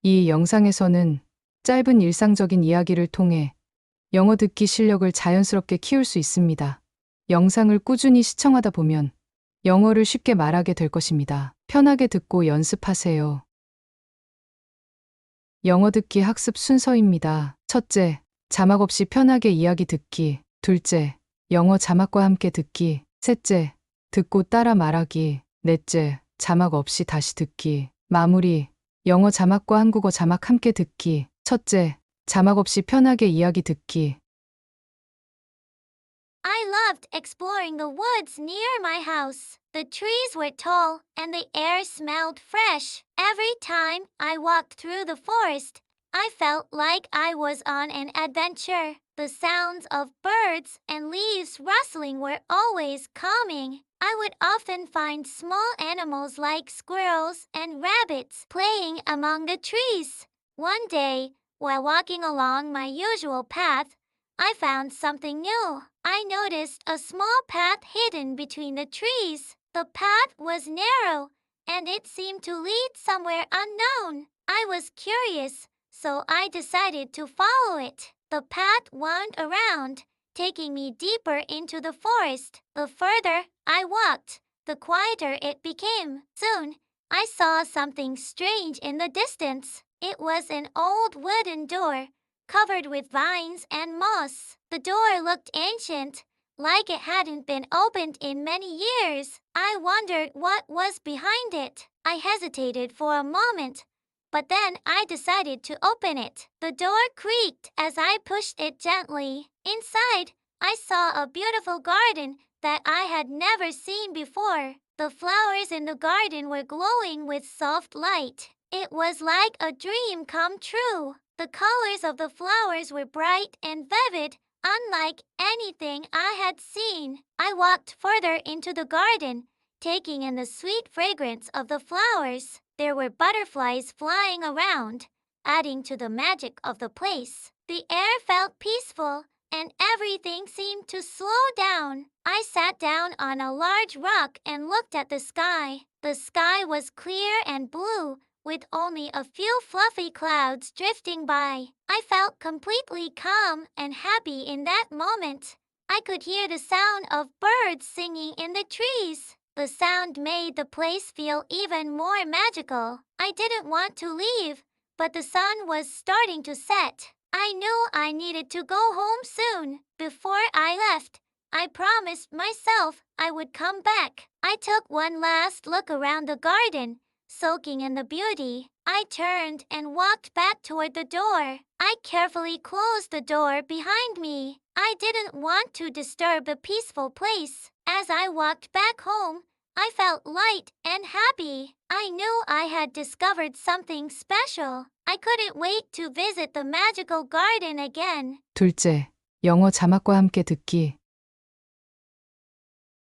이 영상에서는 짧은 일상적인 이야기를 통해 영어 듣기 실력을 자연스럽게 키울 수 있습니다. 영상을 꾸준히 시청하다 보면 영어를 쉽게 말하게 될 것입니다. 편하게 듣고 연습하세요. 영어 듣기 학습 순서입니다. 첫째, 자막 없이 편하게 이야기 듣기. 둘째, 영어 자막과 함께 듣기. 셋째, 듣고 따라 말하기. 넷째, 자막 없이 다시 듣기. 마무리, 영어 자막과 한국어 자막 함께 듣기. 첫째, 자막 없이 편하게 이야기 듣기. I loved exploring the woods near my house. The trees were tall and the air smelled fresh. Every time I walked through the forest, I felt like I was on an adventure. The sounds of birds and leaves rustling were always calming. I would often find small animals like squirrels and rabbits playing among the trees. One day, while walking along my usual path, I found something new. I noticed a small path hidden between the trees. The path was narrow, and it seemed to lead somewhere unknown. I was curious, so I decided to follow it. The path wound around, taking me deeper into the forest. The further I walked, the quieter it became. Soon, I saw something strange in the distance. It was an old wooden door covered with vines and moss. The door looked ancient, like it hadn't been opened in many years. I wondered what was behind it. I hesitated for a moment, but then I decided to open it. The door creaked as I pushed it gently. Inside, I saw a beautiful garden that I had never seen before. The flowers in the garden were glowing with soft light. It was like a dream come true. The colors of the flowers were bright and vivid, unlike anything I had seen. I walked further into the garden, taking in the sweet fragrance of the flowers. There were butterflies flying around, adding to the magic of the place. The air felt peaceful, and everything seemed to slow down. I sat down on a large rock and looked at the sky. The sky was clear and blue, with only a few fluffy clouds drifting by. I felt completely calm and happy in that moment. I could hear the sound of birds singing in the trees. The sound made the place feel even more magical. I didn't want to leave, but the sun was starting to set. I knew I needed to go home soon. Before I left, I promised myself I would come back. I took one last look around the garden, soaking in the beauty. I turned and walked back toward the door. I carefully closed the door behind me. I didn't want to disturb the peaceful place. As I walked back home, I felt light and happy. I knew I had discovered something special. I couldn't wait to visit the magical garden again. 둘째, 영어 자막과 함께 듣기.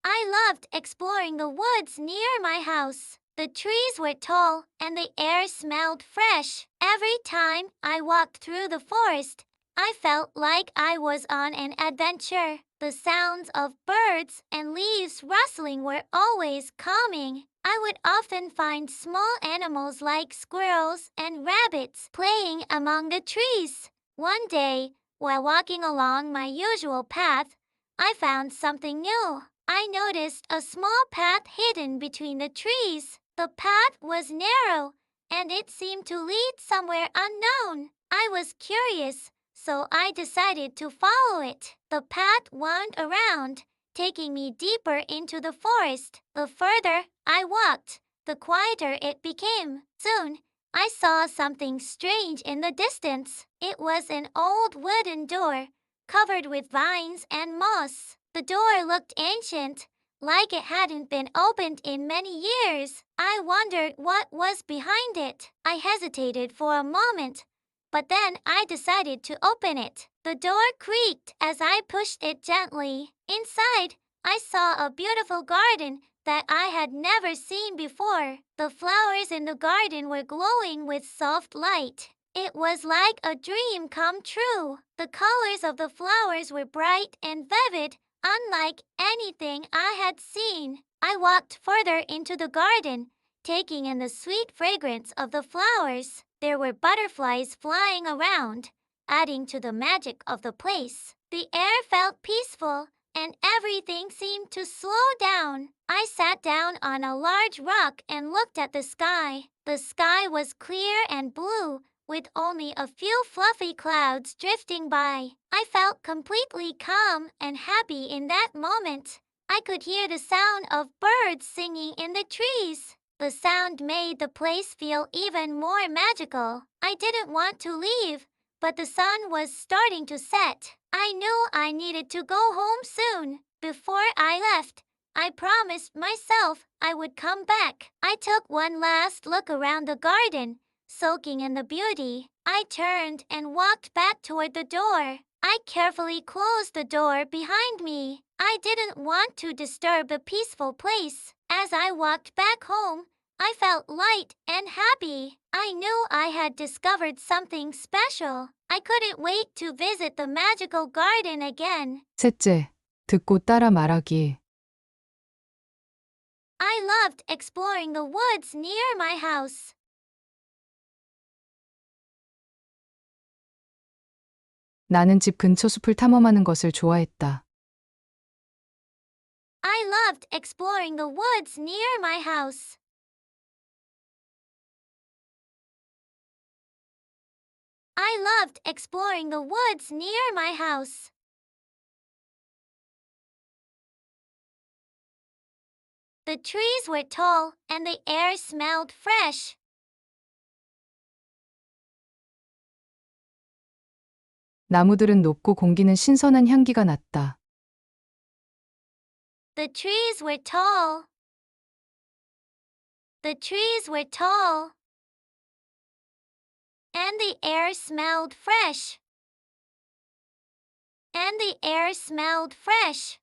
I loved exploring the woods near my house. The trees were tall and the air smelled fresh. Every time I walked through the forest, I felt like I was on an adventure. The sounds of birds and leaves rustling were always calming. I would often find small animals like squirrels and rabbits playing among the trees. One day, while walking along my usual path, I found something new. I noticed a small path hidden between the trees. The path was narrow, and it seemed to lead somewhere unknown. I was curious, so I decided to follow it. The path wound around, taking me deeper into the forest. The further I walked, the quieter it became. Soon, I saw something strange in the distance. It was an old wooden door, covered with vines and moss. The door looked ancient, like it hadn't been opened in many years. I wondered what was behind it. I hesitated for a moment, but then I decided to open it. The door creaked as I pushed it gently. Inside, I saw a beautiful garden that I had never seen before. The flowers in the garden were glowing with soft light. It was like a dream come true. The colors of the flowers were bright and vivid, unlike anything I had seen. I walked further into the garden, taking in the sweet fragrance of the flowers. There were butterflies flying around, adding to the magic of the place. The air felt peaceful, and everything seemed to slow down. I sat down on a large rock and looked at the sky. The sky was clear and blue, with only a few fluffy clouds drifting by. I felt completely calm and happy in that moment. I could hear the sound of birds singing in the trees. The sound made the place feel even more magical. I didn't want to leave, but the sun was starting to set. I knew I needed to go home soon. Before I left, I promised myself I would come back. I took one last look around the garden, soaking in the beauty. I turned and walked back toward the door. I carefully closed the door behind me. I didn't want to disturb the peaceful place. As I walked back home, I felt light and happy. I knew I had discovered something special. I couldn't wait to visit the magical garden again. 셋째, 듣고 따라 말하기. I loved exploring the woods near my house. 나는 집 근처 숲을 탐험하는 것을 좋아했다. I loved exploring the woods near my house. I loved exploring the woods near my house. The trees were tall and the air smelled fresh. 나무들은 높고 공기는 신선한 향기가 났다. The trees were tall. The trees were tall. And the air smelled fresh. And the air smelled fresh.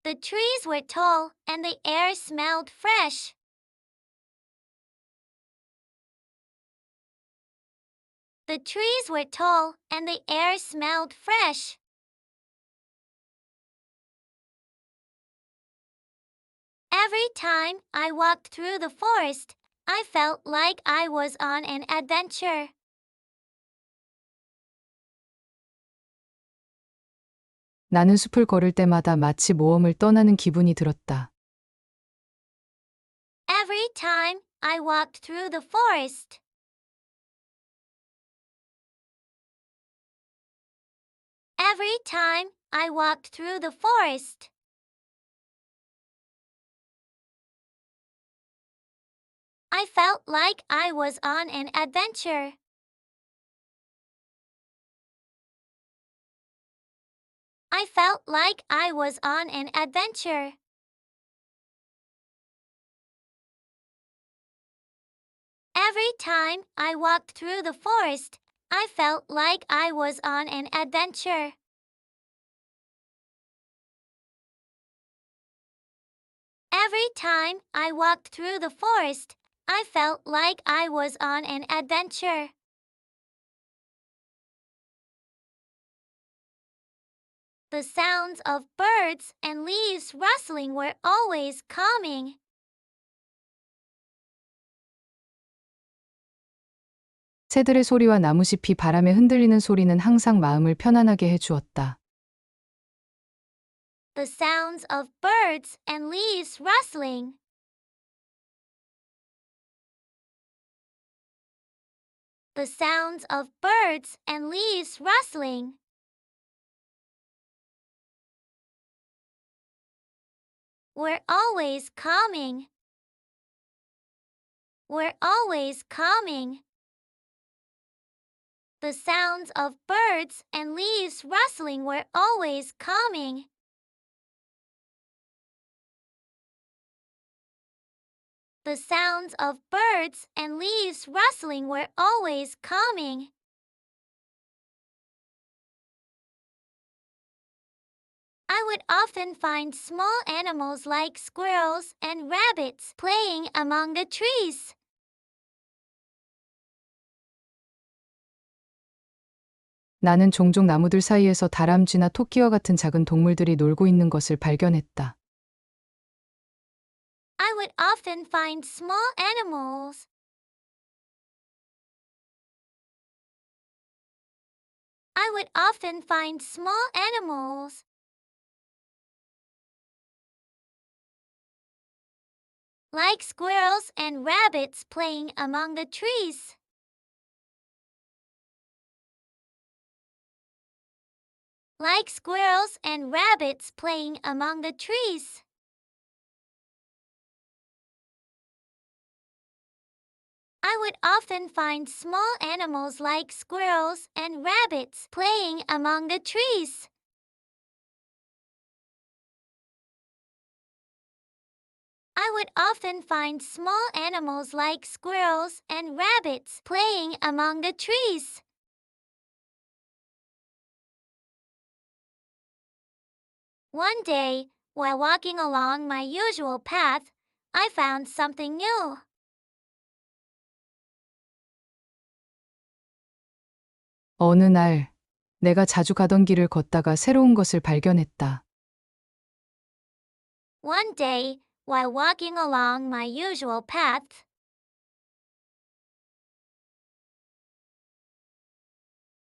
The trees were tall and the air smelled fresh. The trees were tall and the air smelled fresh. Every time I walked through the forest, I felt like I was on an adventure. 나는 숲을 걸을 때마다 마치 모험을 떠나는 기분이 들었다. Every time I walked through the forest, every time I walked through the forest, I felt like I was on an adventure. I felt like I was on an adventure. Every time I walked through the forest, I felt like I was on an adventure. Every time I walked through the forest, I felt like I was on an adventure. The sounds of birds and leaves rustling were always calming. 새들의 소리와 나무잎이 바람에 흔들리는 소리는 항상 마음을 편안하게 해주었다. The sounds of birds and leaves rustling. The sounds of birds and leaves rustling. Were always calming. Were always calming. The sounds of birds and leaves rustling were always calming. The sounds of birds and leaves rustling were always calming. I would often find small animals like squirrels and rabbits playing among the trees. 나는 종종 나무들 사이에서 다람쥐나 토끼와 같은 작은 동물들이 놀고 있는 것을 발견했다. I would often find small animals would often find small animals like squirrels and rabbits playing among the trees. Like squirrels and rabbits playing among the trees. I would often find small animals like squirrels and rabbits playing among the trees. I would often find small animals like squirrels and rabbits playing among the trees. One day, while walking along my usual path, I found something new. 어느 날, 내가 자주 가던 길을 걷다가 새로운 것을 발견했다. One day, while walking along my usual path,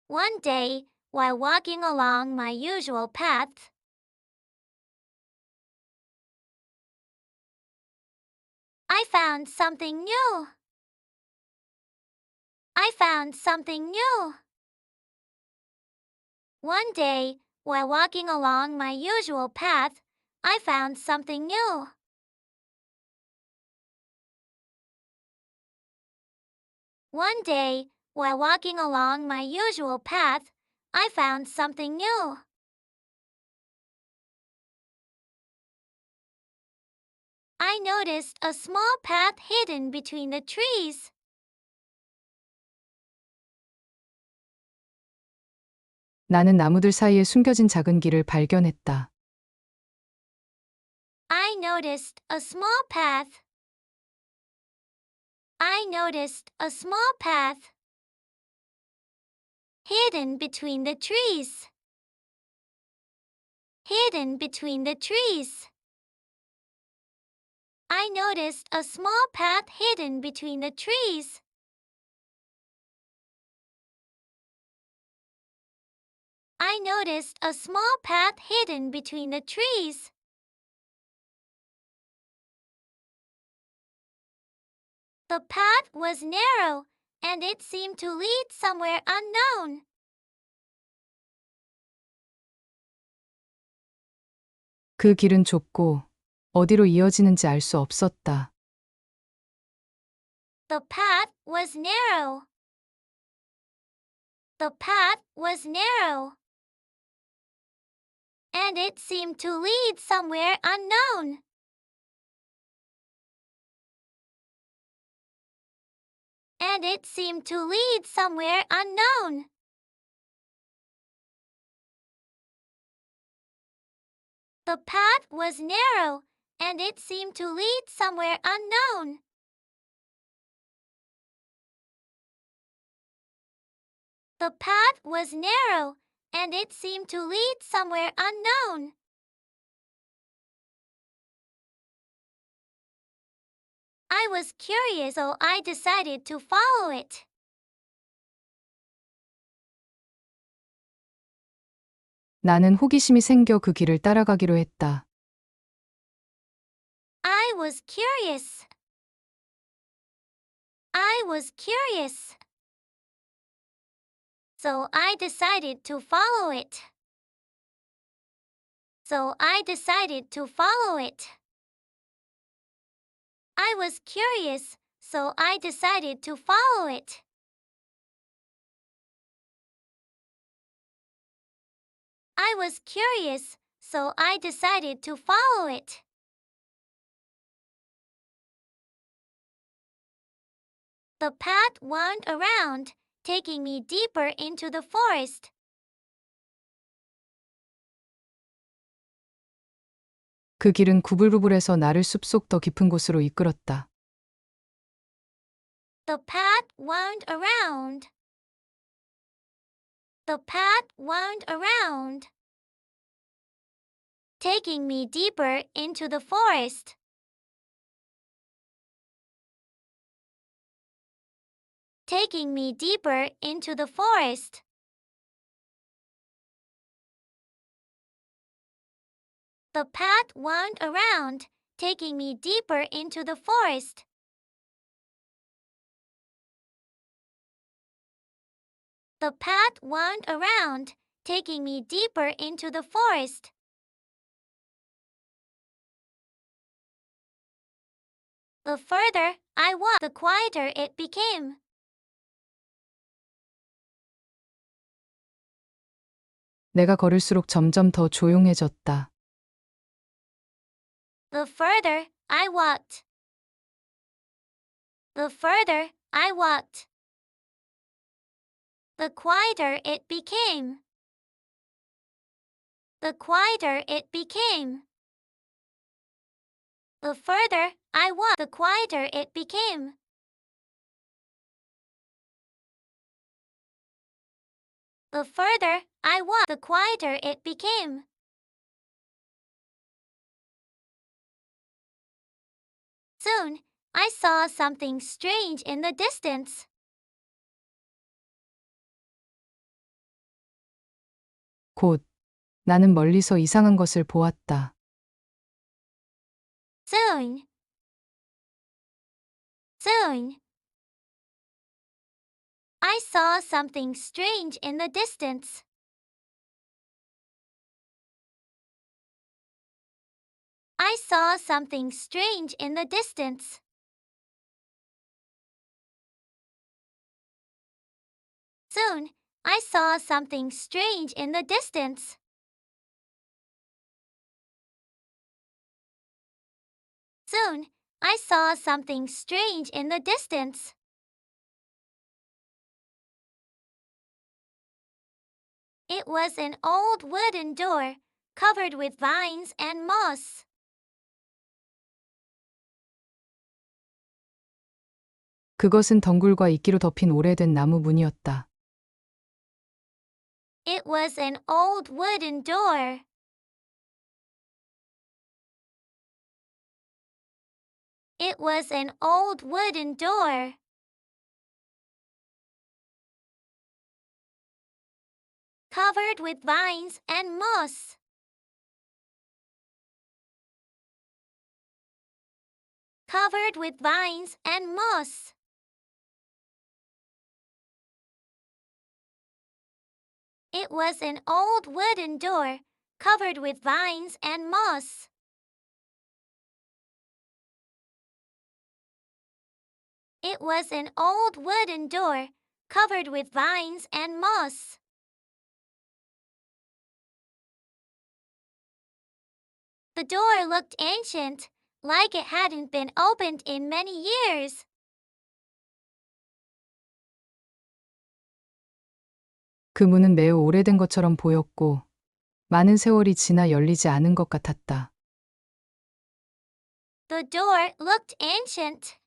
one day, while walking along my usual path, I found something new. I found something new. One day, while walking along my usual path, I found something new. One day, while walking along my usual path, I found something new. I noticed a small path hidden between the trees. 나는 나무들 사이에 숨겨진 작은 길을 발견했다. I noticed a small path. I noticed a small path hidden between the trees. Hidden between the trees. I noticed a small path hidden between the trees. I noticed a small path hidden between the trees. The path was narrow, and it seemed to lead somewhere unknown. 그 길은 좁고 어디로 이어지는지 알 수 없었다. The path was narrow. The path was narrow, and it seemed to lead somewhere unknown. And it seemed to lead somewhere unknown. The path was narrow, and it seemed to lead somewhere unknown. The path was narrow, and it seemed to lead somewhere unknown. I was curious, so I decided to follow it. 나는 호기심이 생겨 그 길을 따라가기로 했다. I was curious. I was curious. So I decided to follow it. So I decided to follow it. I was curious, so I decided to follow it. I was curious, so I decided to follow it. The path wound around, taking me deeper into the forest. 그 길은 구불구불해서 나를 숲속 더 깊은 곳으로 이끌었다. The path wound around. The path wound around, taking me deeper into the forest. Taking me deeper into the forest. The path wound around, taking me deeper into the forest. The path wound around, taking me deeper into the forest. The further I walked, the quieter it became. 내가 걸을수록 점점 더 조용해졌다. The further I walked. The further I walked, the quieter it became. The quieter it became. The further I walked, the quieter it became. The further I walked, the quieter it became. Soon, I saw something strange in the distance. 곧 나는 멀리서 이상한 것을 보았다. Soon. Soon. I saw something strange in the distance. I saw something strange in the distance. Soon, I saw something strange in the distance. Soon, I saw something strange in the distance. It was an old wooden door, covered with vines and moss. 그것은 덩굴과 이끼로 덮인 오래된 나무 문이었다. It was an old wooden door. It was an old wooden door. Covered with vines and moss. Covered with vines and moss. It was an old wooden door, covered with vines and moss. It was an old wooden door, covered with vines and moss. The door looked ancient, like it hadn't been opened in many years. 그 문은 매우 오래된 것처럼 보였고 많은 세월이 지나 열리지 않은 것 같았다. The door looked ancient.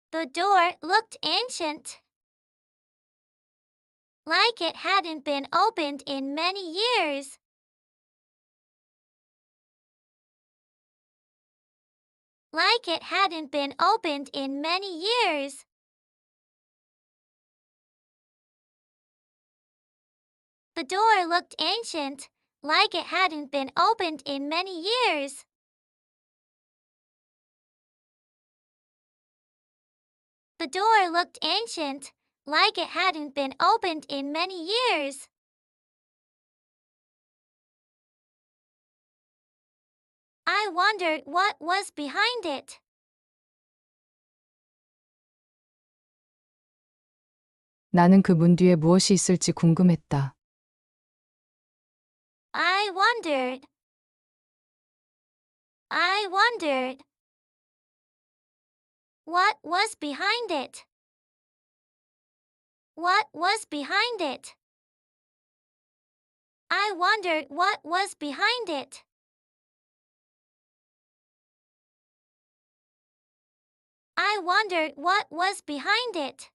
The door looked ancient, like it hadn't been opened in many years. Like it hadn't been opened in many years. The door looked ancient, like it hadn't been opened in many years. The door looked ancient, like it hadn't been opened in many years. I wondered what was behind it. 나는 그 문 뒤에 무엇이 있을지 궁금했다. I wondered. I wondered. What was behind it? What was behind it? I wondered what was behind it. I wondered what was behind it.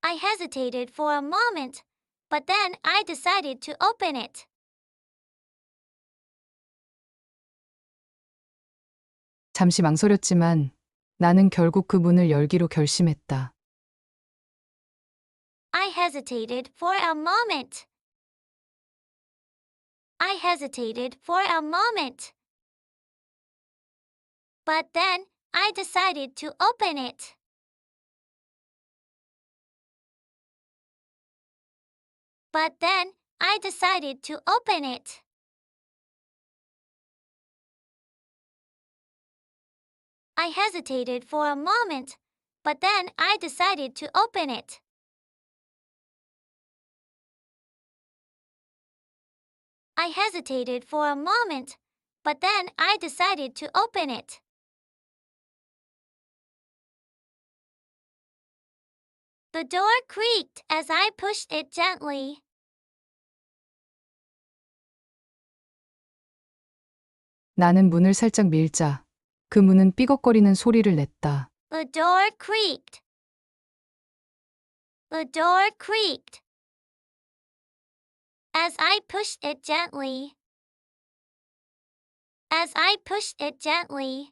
I hesitated for a moment, but then I decided to open it. 잠시 망설였지만 나는 결국 그 문을 열기로 결심했다. I hesitated for a moment. I hesitated for a moment. But then, I decided to open it. But then, I decided to open it. I hesitated for a moment, but then I decided to open it. I hesitated for a moment, but then I decided to open it. The door creaked as I pushed it gently. 나는 문을 살짝 밀자. 그 문은 삐걱거리는 소리를 냈다. The door creaked. The door creaked. As I pushed it gently. As I pushed it gently.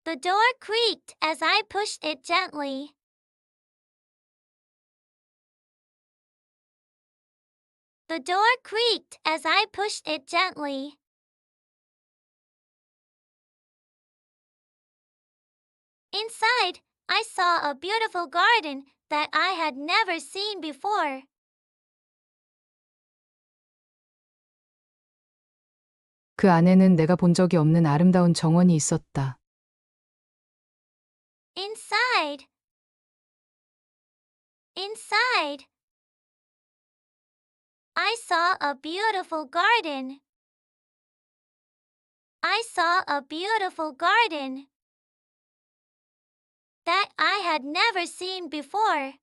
The door creaked as I pushed it gently. The door creaked as I pushed it gently. Inside, I saw a beautiful garden that I had never seen before. 그 안에는 내가 본 적이 없는 아름다운 정원이 있었다. Inside. Inside. I saw a beautiful garden. I saw a beautiful garden that I had never seen before.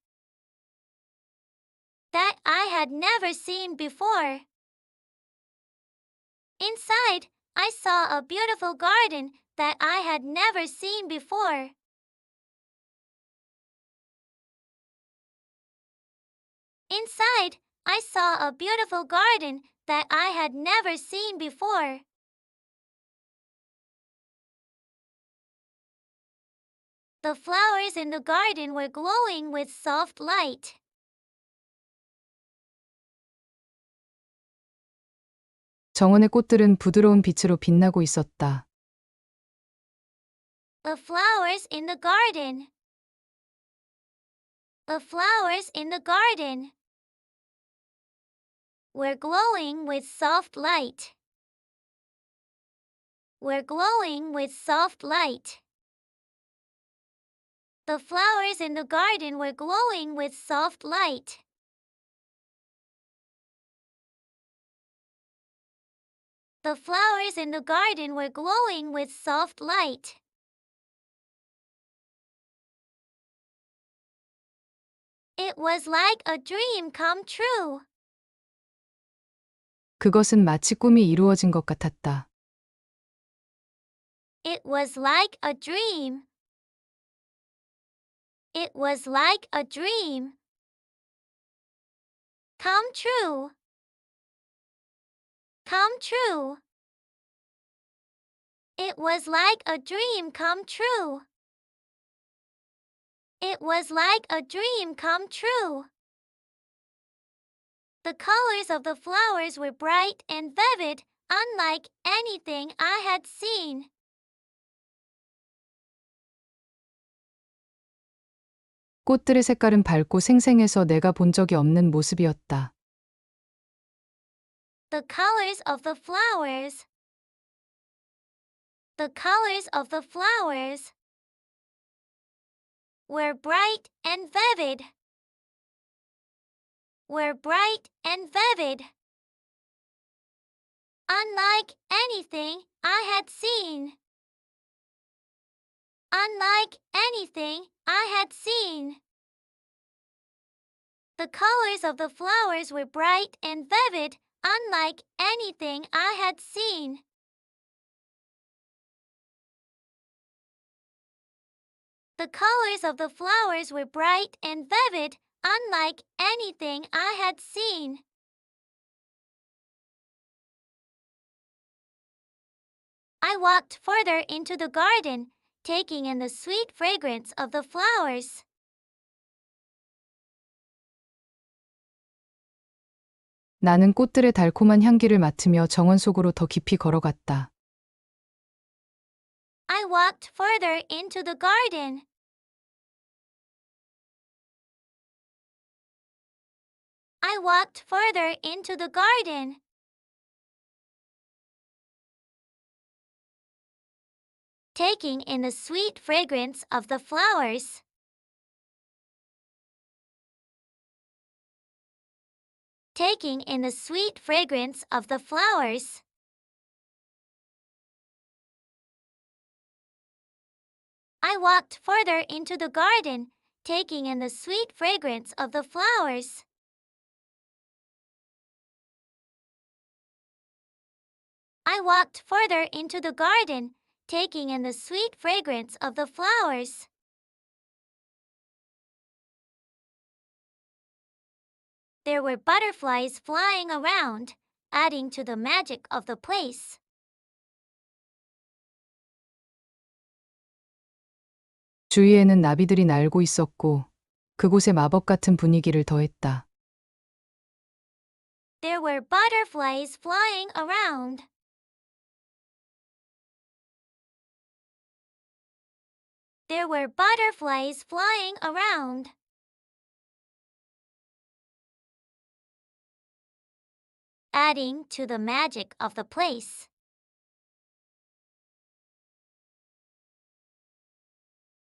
That I had never seen before. Inside, I saw a beautiful garden that I had never seen before. Inside, I saw a beautiful garden that I had never seen before. The flowers in the garden were glowing with soft light. 정원의 꽃들은 부드러운 빛으로 빛나고 있었다. The flowers in the garden. The flowers in the garden were glowing with soft light. Were glowing with soft light. The flowers in the garden were glowing with soft light. The flowers in the garden were glowing with soft light. It was like a dream come true. 그것은 마치 꿈이 이루어진 것 같았다. It was like a dream. It was like a dream. Come true. Come true. It was like a dream come true. It was like a dream come true. The colors of the flowers were bright and vivid, unlike anything I had seen. 꽃들의 색깔은 밝고 생생해서 내가 본 적이 없는 모습이었다. The colors of the flowers. The colors of the flowers were bright and vivid. Were bright and vivid. Unlike anything I had seen. Unlike anything I had seen. The colors of the flowers were bright and vivid, unlike anything I had seen. The colors of the flowers were bright and vivid, unlike anything I had seen. I walked further into the garden, taking in the sweet fragrance of the flowers. 나는 꽃들의 달콤한 향기를 맡으며 정원 속으로 더 깊이 걸어갔다. I walked further into the garden. I walked further into the garden. Taking in the sweet fragrance of the flowers. Taking in the sweet fragrance of the flowers. I walked further into the garden, taking in the sweet fragrance of the flowers. I walked further into the garden, taking in the sweet fragrance of the flowers. There were butterflies flying around, adding to the magic of the place. 주위에는 나비들이 날고 있었고 그곳에 마법 같은 분위기를 더했다. There were butterflies flying around. There were butterflies flying around. Adding to the magic of the place.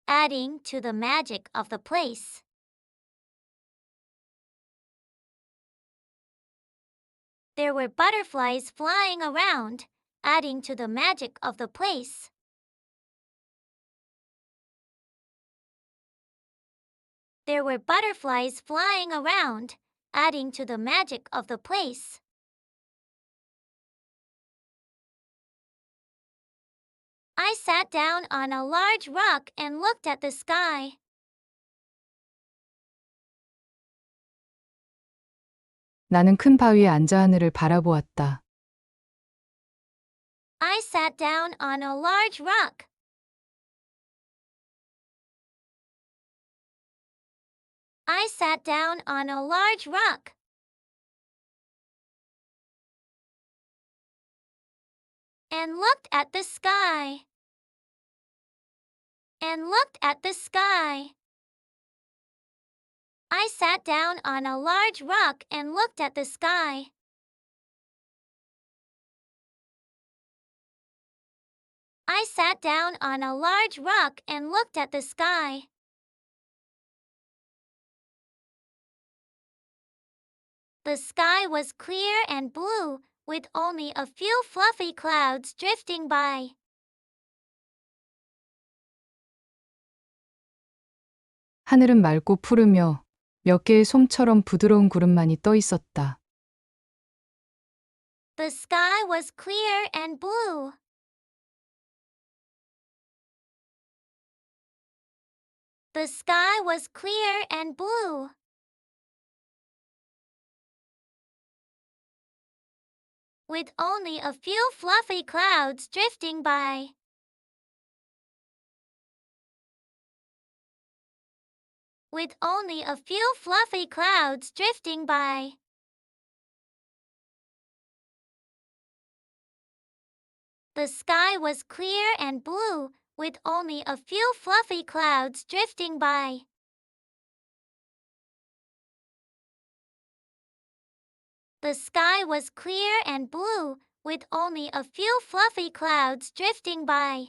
Adding to the magic of the place. There were butterflies flying around, adding to the magic of the place. There were butterflies flying around, adding to the magic of the place. I sat down on a large rock and looked at the sky. 나는 큰 바위에 앉아 하늘을 바라보았다. I sat down on a large rock. I sat down on a large rock. And looked at the sky. And looked at the sky. I sat down on a large rock and looked at the sky. I sat down on a large rock and looked at the sky. The sky was clear and blue, with only a few fluffy clouds drifting by. 하늘은 맑고 푸르며 몇 개의 솜처럼 부드러운 구름만이 떠 있었다. The sky was clear and blue. The sky was clear and blue. With only a few fluffy clouds drifting by. With only a few fluffy clouds drifting by. The sky was clear and blue, with only a few fluffy clouds drifting by. The sky was clear and blue, with only a few fluffy clouds drifting by.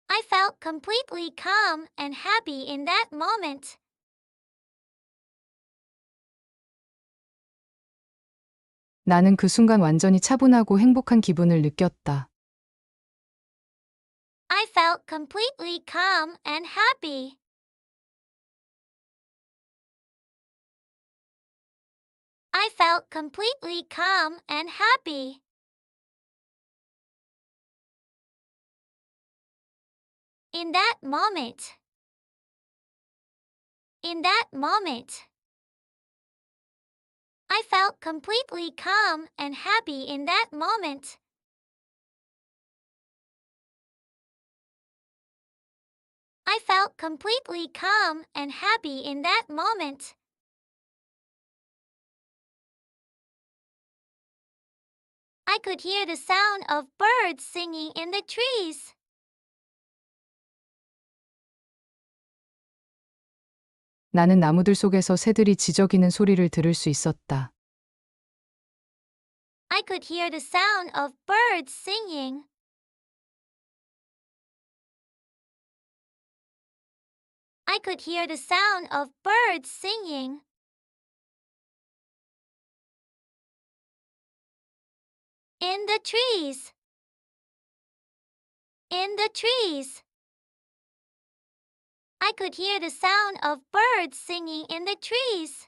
I felt completely calm and happy in that moment. 나는 그 순간 완전히 차분하고 행복한 기분을 느꼈다. I felt completely calm and happy. I felt completely calm and happy. In that moment. In that moment. I felt completely calm and happy in that moment. I felt completely calm and happy in that moment. I could hear the sound of birds singing in the trees. 나는 나무들 속에서 새들이 지저귀는 소리를 들을 수 있었다. I could hear the sound of birds singing. I could hear the sound of birds singing. In the trees. In the trees. I could hear the sound of birds singing in the trees.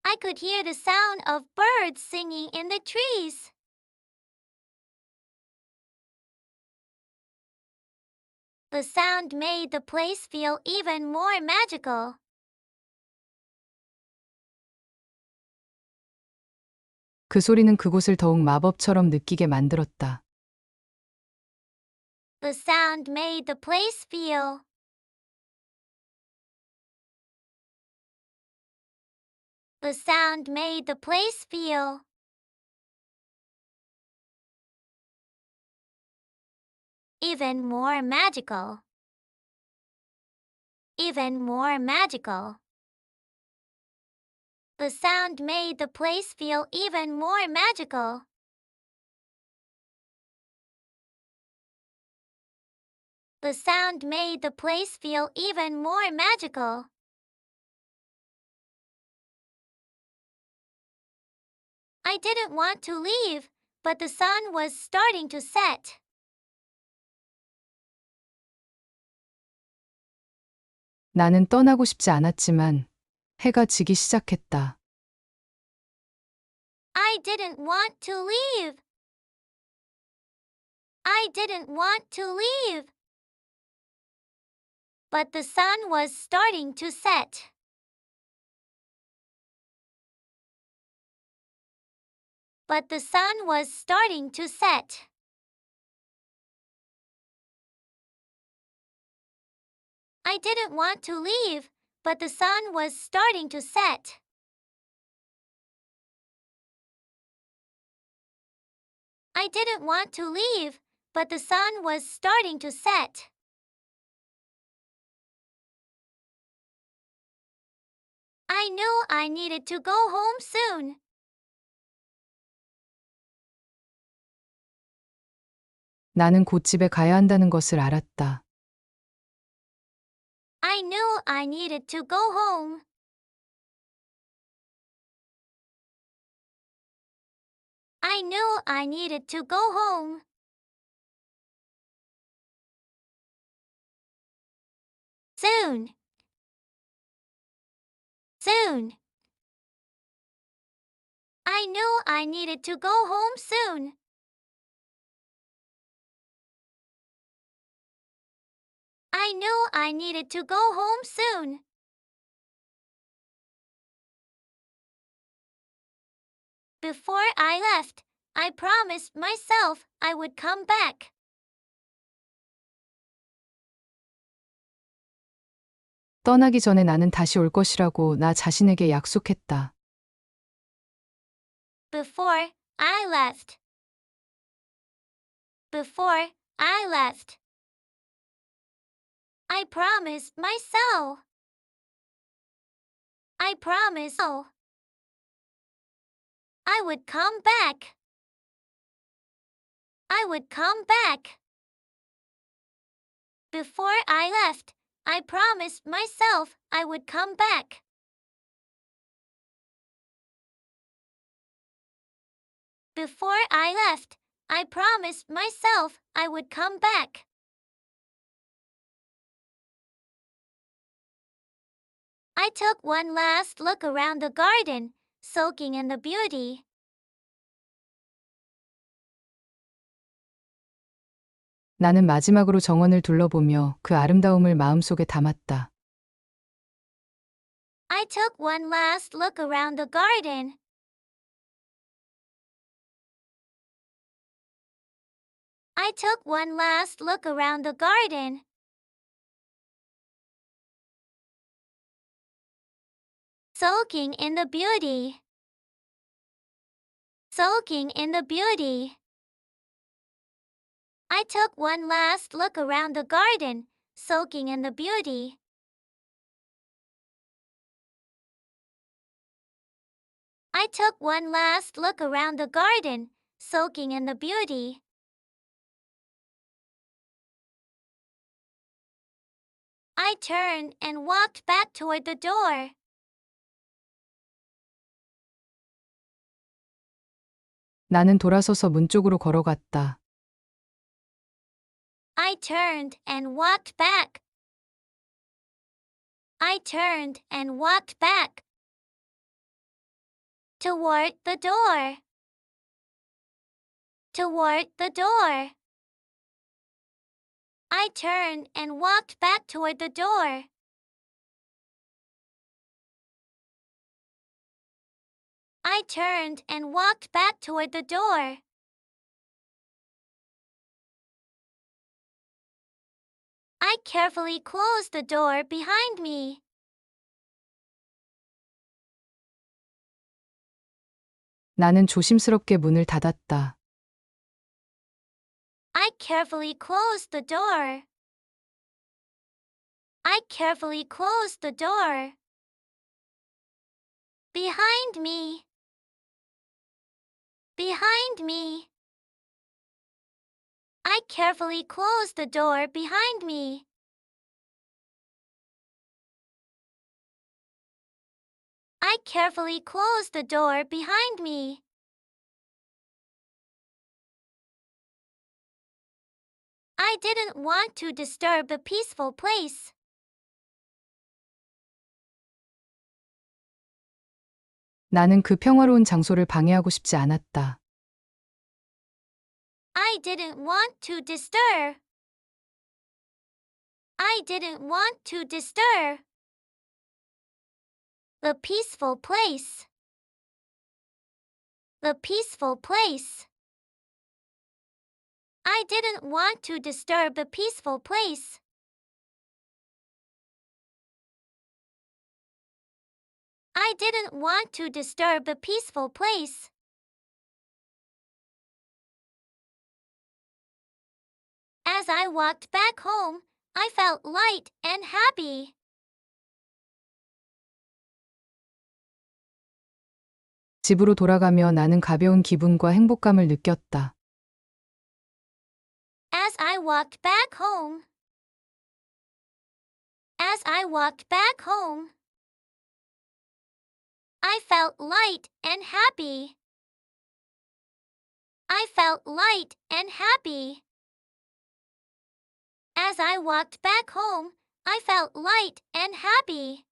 I could hear the sound of birds singing in the trees. The sound made the place feel even more magical. 그 소리는 그곳을 더욱 마법처럼 느끼게 만들었다. The sound made the place feel. The sound made the place feel. Even more magical. Even more magical. The sound made the place feel even more magical. The sound made the place feel even more magical. I didn't want to leave, but the sun was starting to set. 나는 떠나고 싶지 않았지만 해가 지기 시작했다. I didn't want to leave. I didn't want to leave. But the sun was starting to set. But the sun was starting to set. I didn't want to leave, but the sun was starting to set. I didn't want to leave, but the sun was starting to set. I knew I needed to go home soon. 나는 곧 집에 가야 한다는 것을 알았다. I knew I needed to go home. I knew I needed to go home. Soon. Soon. I knew I needed to go home soon. I knew I needed to go home soon. Before I left, I promised myself I would come back. 떠나기 전에 나는 다시 올 것이라고 나 자신에게 약속했다. Before I left. Before I left. I promised myself. I promised I would come back. I would come back. Before I left, I promised myself I would come back. Before I left, I promised myself I would come back. I took one last look around the garden, soaking in the beauty. 나는 마지막으로 정원을 둘러보며 그 아름다움을 마음속에 담았다. I took one last look around the garden, I took one last look around the garden. Soaking in the beauty. Soaking in the beauty. I took one last look around the garden, soaking in the beauty. I took one last look around the garden, soaking in the beauty. I turned and walked back toward the door. 나는 돌아서서 문 쪽으로 걸어갔다. I turned and walked back. I turned and walked back toward the door. Toward the door. I turned and walked back toward the door. I turned and walked back toward the door. I carefully closed the door behind me. 나는 조심스럽게 문을 닫았다. I carefully closed the door. I carefully closed the door. Behind me. Behind me. I carefully closed the door behind me. I carefully closed the door behind me. I didn't want to disturb the peaceful place. 나는 그 평화로운 장소를 방해하고 싶지 않았다. I didn't want to disturb. I didn't want to disturb the peaceful place. The peaceful place. I didn't want to disturb the peaceful place. I didn't want to disturb the peaceful place. As I walked back home, I felt light and happy. 집으로 돌아가며 나는 가벼운 기분과 행복감을 느꼈다. As I walked back home. As I walked back home, I felt light and happy. I felt light and happy. As I walked back home, I felt light and happy.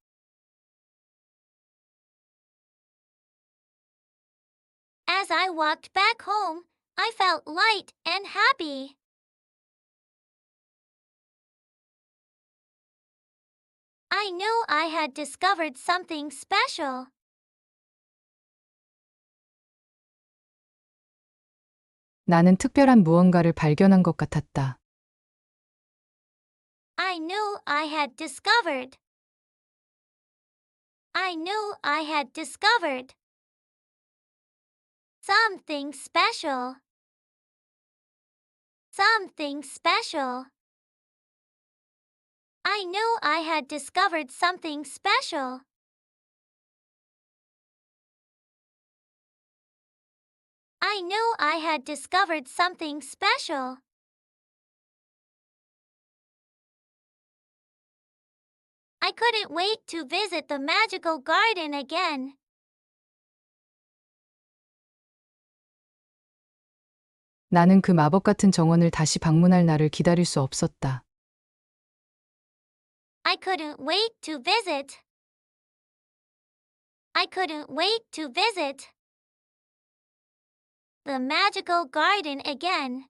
As I walked back home, I felt light and happy. I knew I had discovered something special. 나는 특별한 무언가를 발견한 것 같았다. I knew I had discovered. I knew I had discovered something special. Something special. I knew I had discovered something special. I knew I had discovered something special. I couldn't wait to visit the magical garden again. 나는 그 마법 같은 정원을 다시 방문할 날을 기다릴 수 없었다. I couldn't wait to visit. I couldn't wait to visit the magical garden again.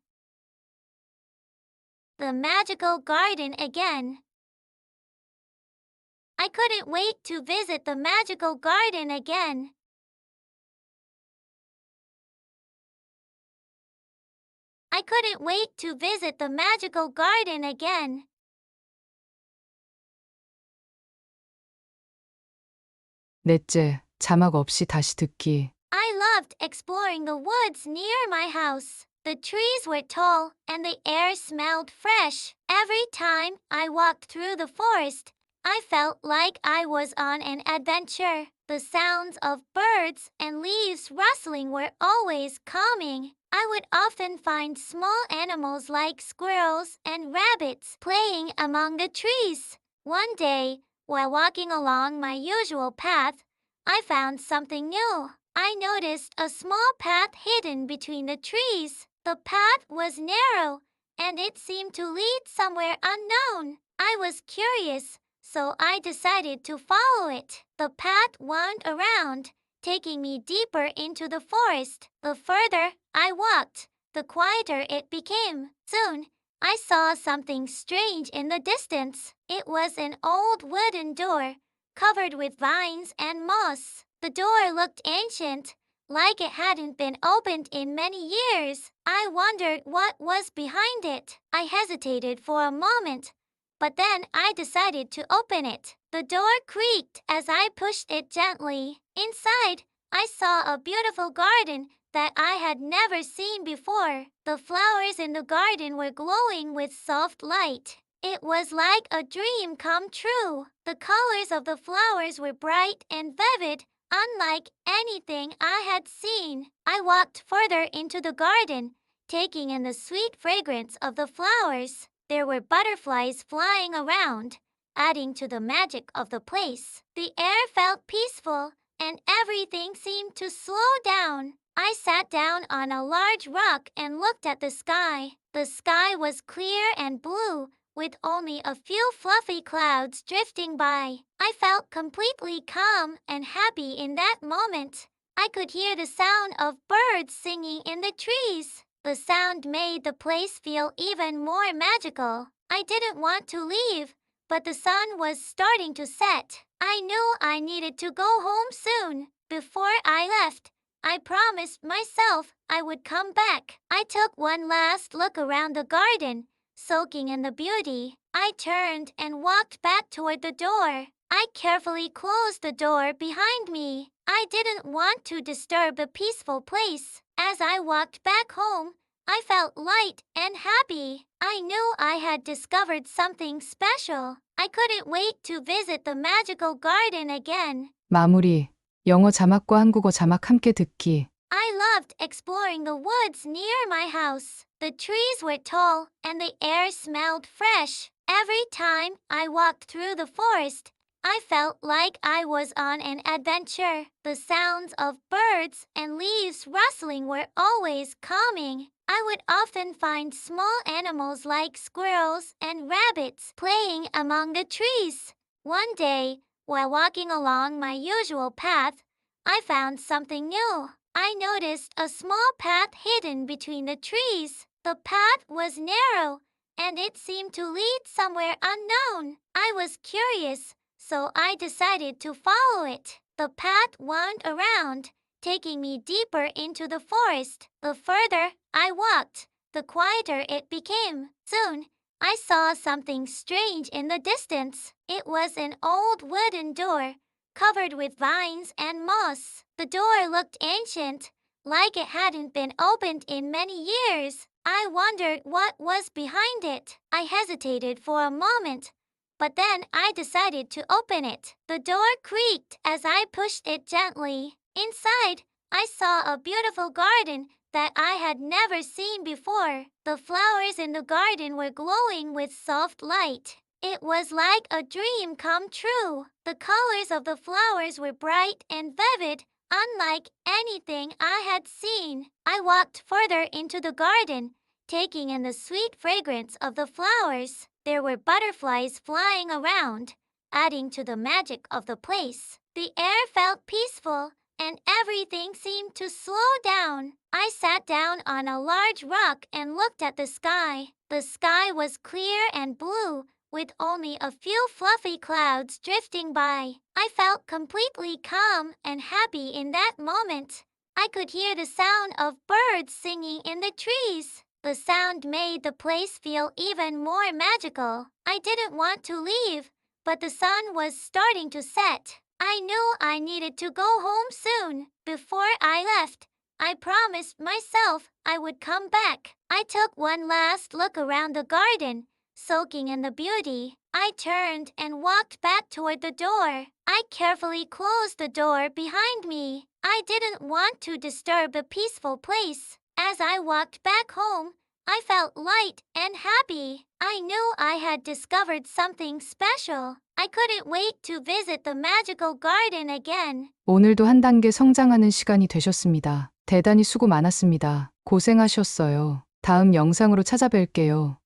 The magical garden again. I couldn't wait to visit the magical garden again. I couldn't wait to visit the magical garden again. 넷째, 자막 없이 다시 듣기. I loved exploring the woods near my house. The trees were tall and the air smelled fresh. Every time I walked through the forest, I felt like I was on an adventure. The sounds of birds and leaves rustling were always calming. I would often find small animals like squirrels and rabbits playing among the trees. One day, while walking along my usual path, I found something new. I noticed a small path hidden between the trees. The path was narrow, and it seemed to lead somewhere unknown. I was curious, so I decided to follow it. The path wound around, taking me deeper into the forest. The further I walked, the quieter it became. Soon, I saw something strange in the distance. It was an old wooden door, covered with vines and moss. The door looked ancient, like it hadn't been opened in many years. I wondered what was behind it. I hesitated for a moment, but then I decided to open it. The door creaked as I pushed it gently. Inside, I saw a beautiful garden that I had never seen before. The flowers in the garden were glowing with soft light. It was like a dream come true. The colors of the flowers were bright and vivid, unlike anything I had seen. I walked further into the garden, taking in the sweet fragrance of the flowers. There were butterflies flying around, adding to the magic of the place. The air felt peaceful, and everything seemed to slow down. I sat down on a large rock and looked at the sky. The sky was clear and blue, with only a few fluffy clouds drifting by. I felt completely calm and happy in that moment. I could hear the sound of birds singing in the trees. The sound made the place feel even more magical. I didn't want to leave, but the sun was starting to set. I knew I needed to go home soon. Before I left, I promised myself I would come back. I took one last look around the garden, soaking in the beauty. I turned and walked back toward the door. I carefully closed the door behind me. I didn't want to disturb the peaceful place. As I walked back home, I felt light and happy. I knew I had discovered something special. I couldn't wait to visit the magical garden again. 마무리. 영어 자막과 한국어 자막 함께 듣기. I loved exploring the woods near my house. The trees were tall and the air smelled fresh. Every time I walked through the forest, I felt like I was on an adventure. The sounds of birds and leaves rustling were always calming. I would often find small animals like squirrels and rabbits playing among the trees. One day, while walking along my usual path, I found something new. I noticed a small path hidden between the trees. The path was narrow, and it seemed to lead somewhere unknown. I was curious, so I decided to follow it. The path wound around, taking me deeper into the forest. The further I walked, the quieter it became. Soon, I saw something strange in the distance. It was an old wooden door, covered with vines and moss. The door looked ancient, like it hadn't been opened in many years. I wondered what was behind it. I hesitated for a moment, but then I decided to open it. The door creaked as I pushed it gently. Inside, I saw a beautiful garden that I had never seen before. The flowers in the garden were glowing with soft light. It was like a dream come true. The colors of the flowers were bright and vivid, unlike anything I had seen. I walked further into the garden, taking in the sweet fragrance of the flowers. There were butterflies flying around, adding to the magic of the place. The air felt peaceful, and everything seemed to slow down. I sat down on a large rock and looked at the sky. The sky was clear and blue, with only a few fluffy clouds drifting by. I felt completely calm and happy in that moment. I could hear the sound of birds singing in the trees. The sound made the place feel even more magical. I didn't want to leave, but the sun was starting to set. I knew I needed to go home soon. Before I left, I promised myself I would come back. I took one last look around the garden, soaking in the beauty. I turned and walked back toward the door. I carefully closed the door behind me. I didn't want to disturb a peaceful place. As I walked back home, I felt light and happy. I knew I had discovered something special. I couldn't wait to visit the magical garden again. 오늘도 한 단계 성장하는 시간이 되셨습니다. 대단히 수고 많았습니다. 고생하셨어요. 다음 영상으로 찾아뵐게요.